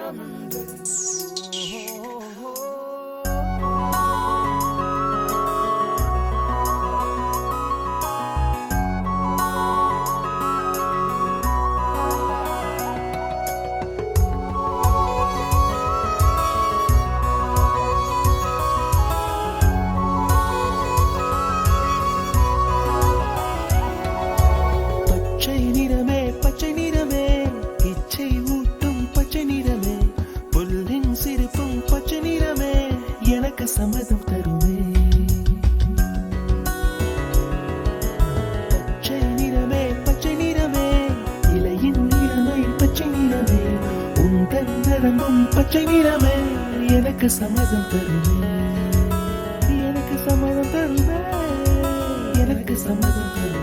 நேரமுண்டு. பச்சை நிறமே பச்சை நிறமே இச்சை ஊட்டும் பச்சை நிறமே புல்லின் சிரிப்பும் பச்சை நிறமே எனக்கு சம்மதம் தருமே. பச்சை நிறமே பச்சை நிறமே இலையின் நிறமை பச்சை நிறமே உந்தன் நிறமும் பச்சை நிறமே எனக்கு சம்மதம் தருமே. எனக்கு சம்மதம் தருமே. எனக்கு சம்மதம் தருமே.